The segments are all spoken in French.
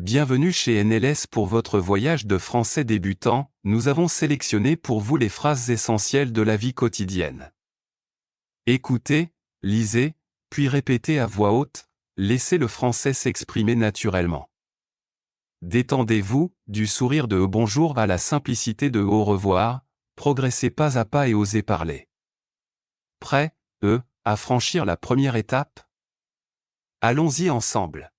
Bienvenue chez NLS pour votre voyage de français débutant, nous avons sélectionné pour vous les phrases essentielles de la vie quotidienne. Écoutez, lisez, puis répétez à voix haute, laissez le français s'exprimer naturellement. Détendez-vous, du sourire de bonjour à la simplicité de au revoir, progressez pas à pas et osez parler. Prêt, à franchir la première étape? Allons-y ensemble.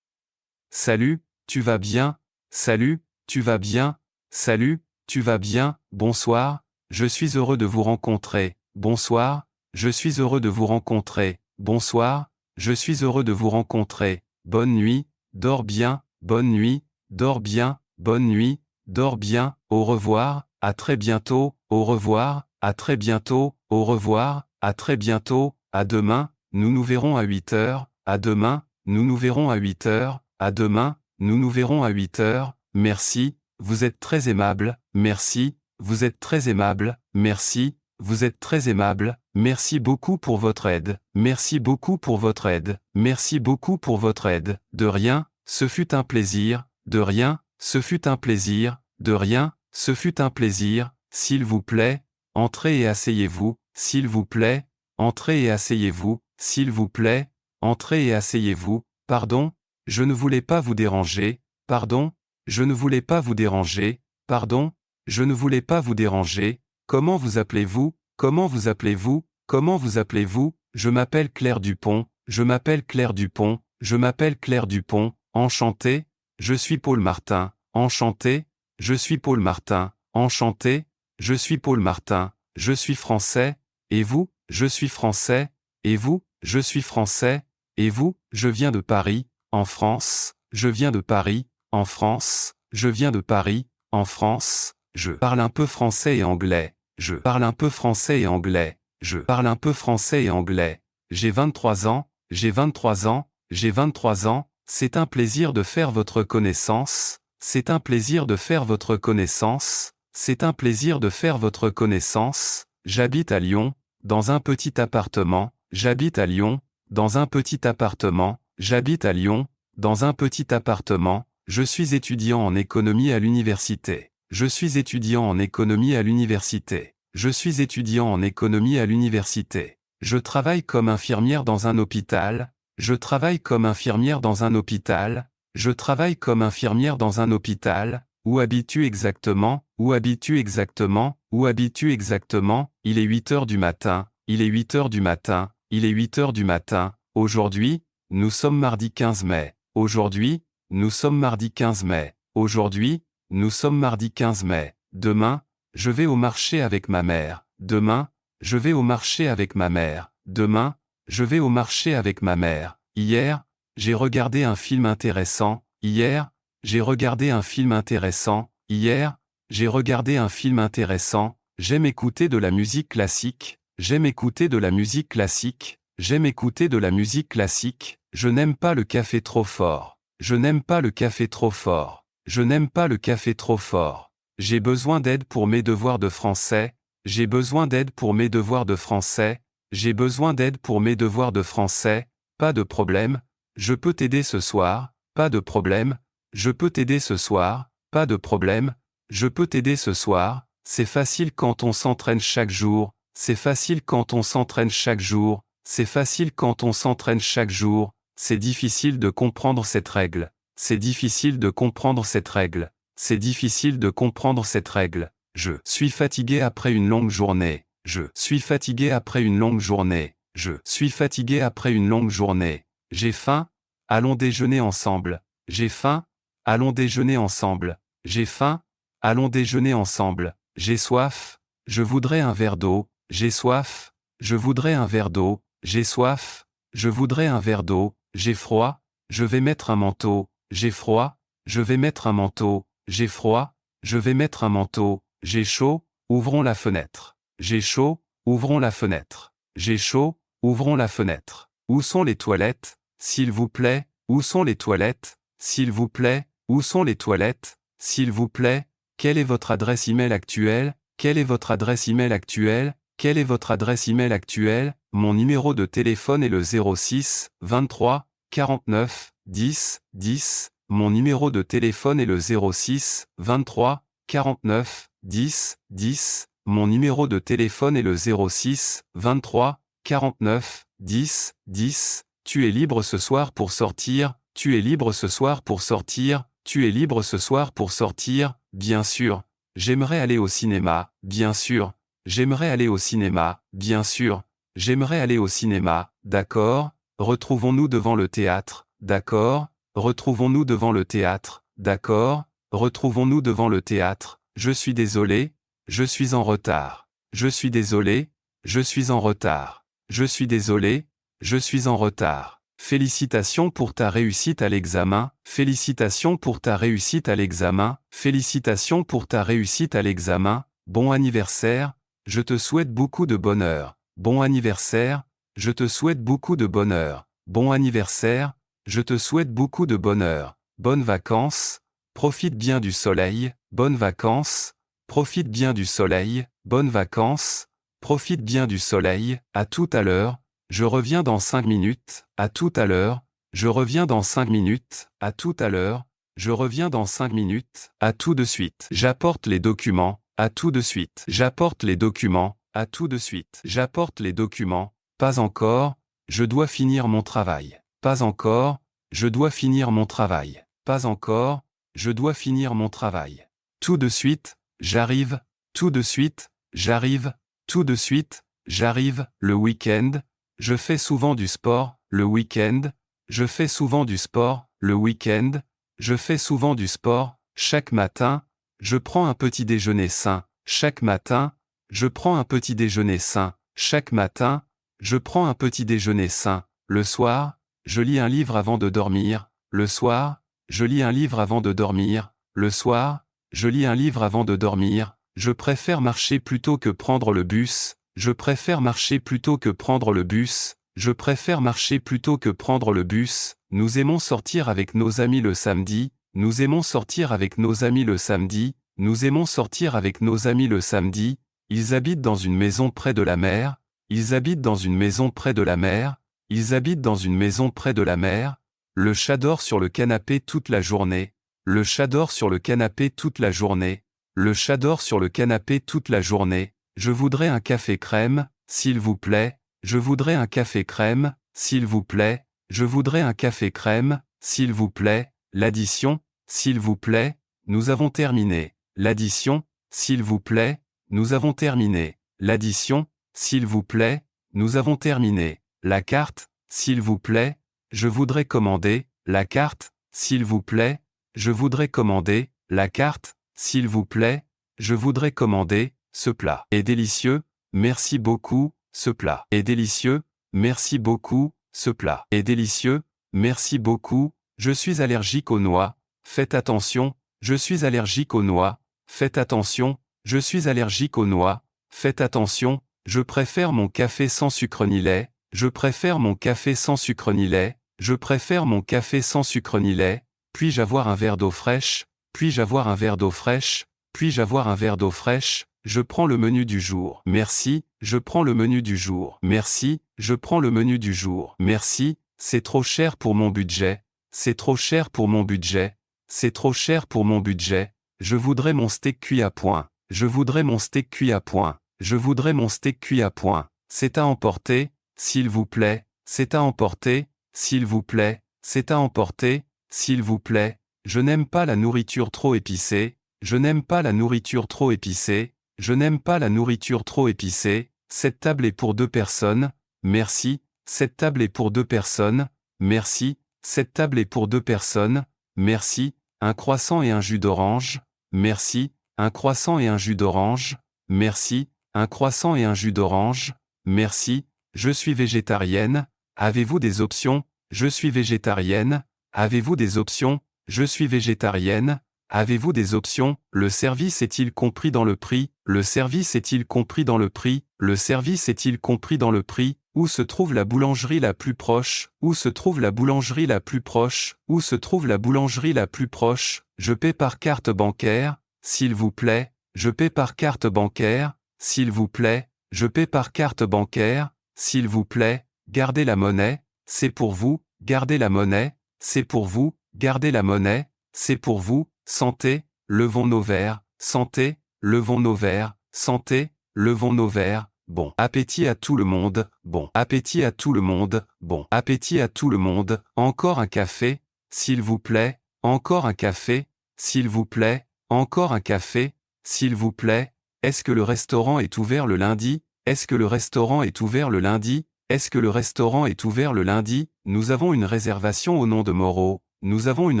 Salut, tu vas bien? Salut, tu vas bien? Salut, tu vas bien? Bonsoir, je suis heureux de vous rencontrer. Bonsoir, je suis heureux de vous rencontrer. Bonsoir, je suis heureux de vous rencontrer. Bonne nuit, dors bien, bonne nuit, dors bien, bonne nuit, dors bien, au revoir, à très bientôt, au revoir, à très bientôt, au revoir, à très bientôt, à demain, nous nous verrons à 8 heures, à demain, nous nous verrons à 8 heures, à demain, nous nous verrons à 8 heures, merci, vous êtes très aimable, merci, vous êtes très aimable, merci, vous êtes très aimable, merci beaucoup pour votre aide, merci beaucoup pour votre aide, merci beaucoup pour votre aide, de rien, ce fut un plaisir, de rien, ce fut un plaisir, de rien, ce fut un plaisir, s'il vous plaît, entrez et asseyez-vous, s'il vous plaît, entrez et asseyez-vous, s'il vous plaît, entrez et asseyez-vous, pardon, je ne voulais pas vous déranger, pardon, je ne voulais pas vous déranger, pardon, je ne voulais pas vous déranger, comment vous appelez-vous, comment vous appelez-vous, comment vous appelez-vous, je m'appelle Claire Dupont, je m'appelle Claire Dupont, je m'appelle Claire Dupont, enchanté, je suis Paul Martin, enchanté, je suis Paul Martin, enchanté, je suis Paul Martin, je suis français, et vous, je suis français, et vous, je suis français, et vous, je viens de Paris, en France, je viens de Paris, en France, je viens de Paris, en France, je parle un peu français et anglais, je parle un peu français et anglais, je parle un peu français et anglais, j'ai 23 ans, j'ai 23 ans, j'ai 23 ans, c'est un plaisir de faire votre connaissance, c'est un plaisir de faire votre connaissance, c'est un plaisir de faire votre connaissance, j'habite à Lyon, dans un petit appartement, j'habite à Lyon, dans un petit appartement, j'habite à Lyon, dans un petit appartement, je suis étudiant en économie à l'université. Je suis étudiant en économie à l'université. Je suis étudiant en économie à l'université. Je travaille comme infirmière dans un hôpital. Je travaille comme infirmière dans un hôpital. Je travaille comme infirmière dans un hôpital. Où habites-tu exactement? Où habites-tu exactement? Où habites-tu exactement? Il est 8 heures du matin. Il est 8 heures du matin. Il est 8 heures du matin. Aujourd'hui, nous sommes mardi 15 mai. Aujourd'hui, nous sommes mardi 15 mai. Aujourd'hui, nous sommes mardi 15 mai. Demain, je vais au marché avec ma mère. Demain, je vais au marché avec ma mère. Demain, je vais au marché avec ma mère. Hier, j'ai regardé un film intéressant. Hier, j'ai regardé un film intéressant. Hier, j'ai regardé un film intéressant. J'aime écouter de la musique classique. J'aime écouter de la musique classique. J'aime écouter de la musique classique. Je n'aime pas le café trop fort. Je n'aime pas le café trop fort. Je n'aime pas le café trop fort. J'ai besoin d'aide pour mes devoirs de français. J'ai besoin d'aide pour mes devoirs de français. J'ai besoin d'aide pour mes devoirs de français. Pas de problème. Je peux t'aider ce soir. Pas de problème. Je peux t'aider ce soir. Pas de problème. Je peux t'aider ce soir. C'est facile quand on s'entraîne chaque jour. C'est facile quand on s'entraîne chaque jour. C'est facile quand on s'entraîne chaque jour. C'est difficile de comprendre cette règle. C'est difficile de comprendre cette règle. C'est difficile de comprendre cette règle. Je suis fatigué après une longue journée. Je suis fatigué après une longue journée. Je suis fatigué après une longue journée. J'ai faim. Allons déjeuner ensemble. J'ai faim. Allons déjeuner ensemble. J'ai faim. Allons déjeuner ensemble. J'ai soif. Je voudrais un verre d'eau. J'ai soif. Je voudrais un verre d'eau. J'ai soif. Je voudrais un verre d'eau. J'ai froid. Je vais mettre un manteau. J'ai froid. Je vais mettre un manteau. J'ai froid. Je vais mettre un manteau. J'ai chaud. Ouvrons la fenêtre. J'ai chaud. Ouvrons la fenêtre. J'ai chaud. Ouvrons la fenêtre. Où sont les toilettes? S'il vous plaît. Où sont les toilettes? S'il vous plaît. Où sont les toilettes? S'il vous plaît. Quelle est votre adresse email actuelle? Quelle est votre adresse email actuelle? Quelle est votre adresse email actuelle? Mon numéro de téléphone est le 06 23 49 10 10 Mon numéro de téléphone est le 06 23 49 10 10. Mon numéro de téléphone est le 06 23 49 10 10. Tu es libre ce soir pour sortir, tu es libre ce soir pour sortir, tu es libre ce soir pour sortir, bien sûr. J'aimerais aller au cinéma, bien sûr. J'aimerais aller au cinéma, bien sûr. J'aimerais aller au cinéma, d'accord. Retrouvons-nous devant le théâtre, d'accord. Retrouvons-nous devant le théâtre, d'accord. Retrouvons-nous devant le théâtre. Je suis désolé, je suis en retard. Je suis désolé, je suis en retard. Je suis désolé, je suis en retard. Félicitations pour ta réussite à l'examen. Félicitations pour ta réussite à l'examen. Félicitations pour ta réussite à l'examen. Bon anniversaire. Je te souhaite beaucoup de bonheur. Bon anniversaire. Je te souhaite beaucoup de bonheur. Bon anniversaire. Je te souhaite beaucoup de bonheur. Bonnes vacances. Profite bien du soleil. Bonnes vacances. Profite bien du soleil. Bonnes vacances. Profite bien du soleil. À tout à l'heure. Je reviens dans 5 minutes. À tout à l'heure. Je reviens dans 5 minutes. À tout à l'heure. Je reviens dans 5 minutes. À tout de suite. J'apporte les documents. À tout de suite. J'apporte les documents. À tout de suite. J'apporte les documents. Pas encore. Je dois finir mon travail. Pas encore. Je dois finir mon travail. Pas encore. Je dois finir mon travail. Tout de suite. J'arrive. Tout de suite. J'arrive. Tout de suite. J'arrive. Le week-end. Je fais souvent du sport. Le week-end. Je fais souvent du sport. Le week-end. Je fais souvent du sport. Chaque matin. Je prends un petit déjeuner sain. Chaque matin. Je prends un petit déjeuner sain. Chaque matin. Je prends un petit déjeuner sain. Le soir. Je lis un livre avant de dormir. Le soir. Je lis un livre avant de dormir. Le soir. Je lis un livre avant de dormir. Je préfère marcher plutôt que prendre le bus. Je préfère marcher plutôt que prendre le bus. Je préfère marcher plutôt que prendre le bus. Nous aimons sortir avec nos amis le samedi. Nous aimons sortir avec nos amis le samedi. Nous aimons sortir avec nos amis le samedi. Ils habitent dans une maison près de la mer. Ils habitent dans une maison près de la mer. Ils habitent dans une maison près de la mer. Le chat dort sur le canapé toute la journée. Le chat dort sur le canapé toute la journée. Le chat dort sur le canapé toute la journée. Je voudrais un café crème, s'il vous plaît. Je voudrais un café crème, s'il vous plaît. Je voudrais un café crème, s'il vous plaît. L'addition, s'il vous plaît. Nous avons terminé. L'addition, s'il vous plaît. Nous avons terminé. L'addition, s'il vous plaît. Nous avons terminé. La carte, s'il vous plaît. Je voudrais commander. La carte, s'il vous plaît. Je voudrais commander. La carte, s'il vous plaît. Je voudrais commander. Ce plat est délicieux, merci beaucoup. Ce plat est délicieux, merci beaucoup. Ce plat est délicieux, merci beaucoup. Je suis allergique aux noix. Faites attention, je suis allergique aux noix. Faites attention, je suis allergique aux noix. Faites attention, je préfère mon café sans sucre ni lait. Je préfère mon café sans sucre ni lait. Je préfère mon café sans sucre ni lait. Puis-je avoir un verre d'eau fraîche? Puis-je avoir un verre d'eau fraîche? Puis-je avoir un verre d'eau fraîche? Je prends le menu du jour. Merci, je prends le menu du jour. Merci, je prends le menu du jour. Merci, c'est trop cher pour mon budget. C'est trop cher pour mon budget. C'est trop cher pour mon budget. Je voudrais mon steak cuit à point. Je voudrais mon steak cuit à point. Je voudrais mon steak cuit à point. C'est à emporter, s'il vous plaît. C'est à emporter, s'il vous plaît. C'est à emporter, s'il vous plaît. Je n'aime pas la nourriture trop épicée. Je n'aime pas la nourriture trop épicée. Je n'aime pas la nourriture trop épicée. Cette table est pour 2 personnes. Merci. Cette table est pour 2 personnes. Merci. Cette table est pour 2 personnes. Merci. Un croissant et un jus d'orange. Merci. Un croissant et un jus d'orange. Merci. Un croissant et un jus d'orange. Merci. Je suis végétarienne. Avez-vous des options? Je suis végétarienne. Avez-vous des options? Je suis végétarienne. Avez-vous des options? Le service est-il compris dans le prix? Le service est-il compris dans le prix? Le service est-il compris dans le prix? Où se trouve la boulangerie la plus proche? Où se trouve la boulangerie la plus proche? Où se trouve la boulangerie la plus proche? Je paie par carte bancaire, s'il vous plaît. Je paie par carte bancaire, s'il vous plaît. Je paie par carte bancaire, s'il vous plaît. Gardez la monnaie, c'est pour vous. Gardez la monnaie, c'est pour vous. Gardez la monnaie, c'est pour vous, santé, levons nos verres, santé, levons nos verres, santé, levons nos verres, bon appétit à tout le monde, bon appétit à tout le monde, bon appétit à tout le monde, encore un café, s'il vous plaît, encore un café, s'il vous plaît, encore un café, s'il vous plaît, est-ce que le restaurant est ouvert le lundi? Est-ce que le restaurant est ouvert le lundi? Est-ce que le restaurant est ouvert le lundi? Nous avons une réservation au nom de Moreau. Nous avons une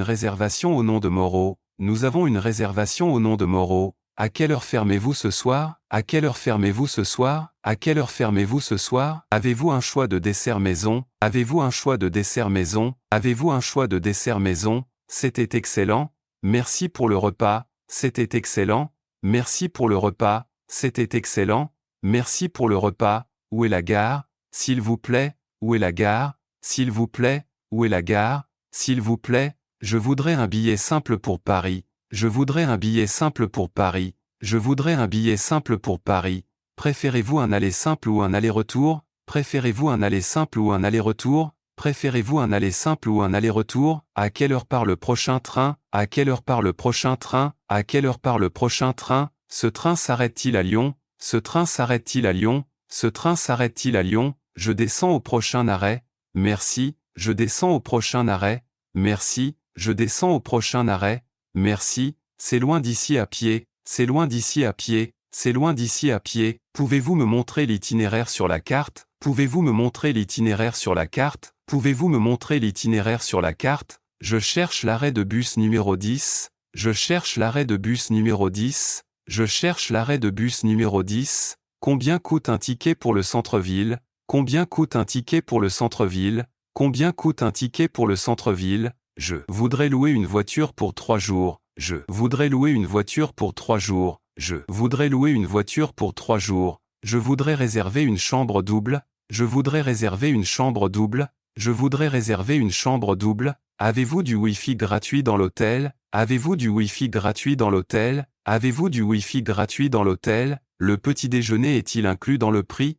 réservation au nom de Moreau. Nous avons une réservation au nom de Moreau. À quelle heure fermez-vous ce soir? À quelle heure fermez-vous ce soir? À quelle heure fermez-vous ce soir? Avez-vous un choix de dessert maison? Avez-vous un choix de dessert maison? Avez-vous un choix de dessert maison? C'était excellent. Merci pour le repas. C'était excellent. Merci pour le repas. C'était excellent. Merci pour le repas. Où est la gare? S'il vous plaît, où est la gare? S'il vous plaît, où est la gare? S'il vous plaît, je voudrais un billet simple pour Paris. Je voudrais un billet simple pour Paris. Je voudrais un billet simple pour Paris. Préférez-vous un aller simple ou un aller-retour? Préférez-vous un aller simple ou un aller-retour? Préférez-vous un aller simple ou un aller-retour? À quelle heure part le prochain train? À quelle heure part le prochain train? À quelle heure part le prochain train? Ce train s'arrête-t-il à Lyon? Ce train s'arrête-t-il à Lyon? Ce train s'arrête-t-il à Lyon? Je descends au prochain arrêt. Merci, je descends au prochain arrêt. Merci, je descends au prochain arrêt. Merci, c'est loin d'ici à pied, c'est loin d'ici à pied, c'est loin d'ici à pied. Pouvez-vous me montrer l'itinéraire sur la carte? Pouvez-vous me montrer l'itinéraire sur la carte? Pouvez-vous me montrer l'itinéraire sur la carte? Je cherche l'arrêt de bus numéro 10. Je cherche l'arrêt de bus numéro 10. Je cherche l'arrêt de bus numéro 10. Combien coûte un ticket pour le centre-ville? Combien coûte un ticket pour le centre-ville? Combien coûte un ticket pour le centre-ville? Je voudrais louer une voiture pour 3 jours. Je voudrais louer une voiture pour 3 jours. Je voudrais louer une voiture pour 3 jours. Je voudrais réserver une chambre double. Je voudrais réserver une chambre double. Je voudrais réserver une chambre double. Avez-vous du Wi-Fi gratuit dans l'hôtel? Avez-vous du Wi-Fi gratuit dans l'hôtel? Avez-vous du Wi-Fi gratuit dans l'hôtel? Le petit déjeuner est-il inclus dans le prix?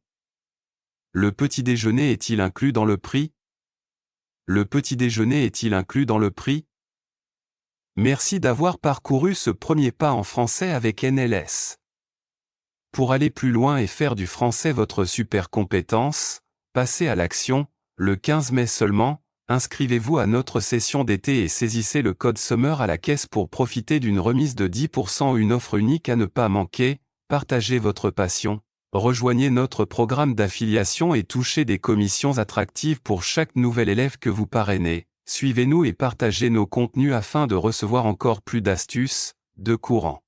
Le petit déjeuner est-il inclus dans le prix? Le petit déjeuner est-il inclus dans le prix? Merci d'avoir parcouru ce premier pas en français avec NLS. Pour aller plus loin et faire du français votre super compétence, passez à l'action. Le 15 mai seulement, inscrivez-vous à notre session d'été et saisissez le code SUMMER à la caisse pour profiter d'une remise de 10% ou une offre unique à ne pas manquer. Partagez votre passion. Rejoignez notre programme d'affiliation et touchez des commissions attractives pour chaque nouvel élève que vous parrainez. Suivez-nous et partagez nos contenus afin de recevoir encore plus d'astuces, de courants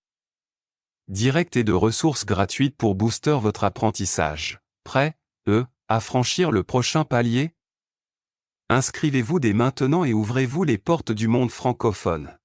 directs et de ressources gratuites pour booster votre apprentissage. Prêt, à franchir le prochain palier? Inscrivez-vous dès maintenant et ouvrez-vous les portes du monde francophone.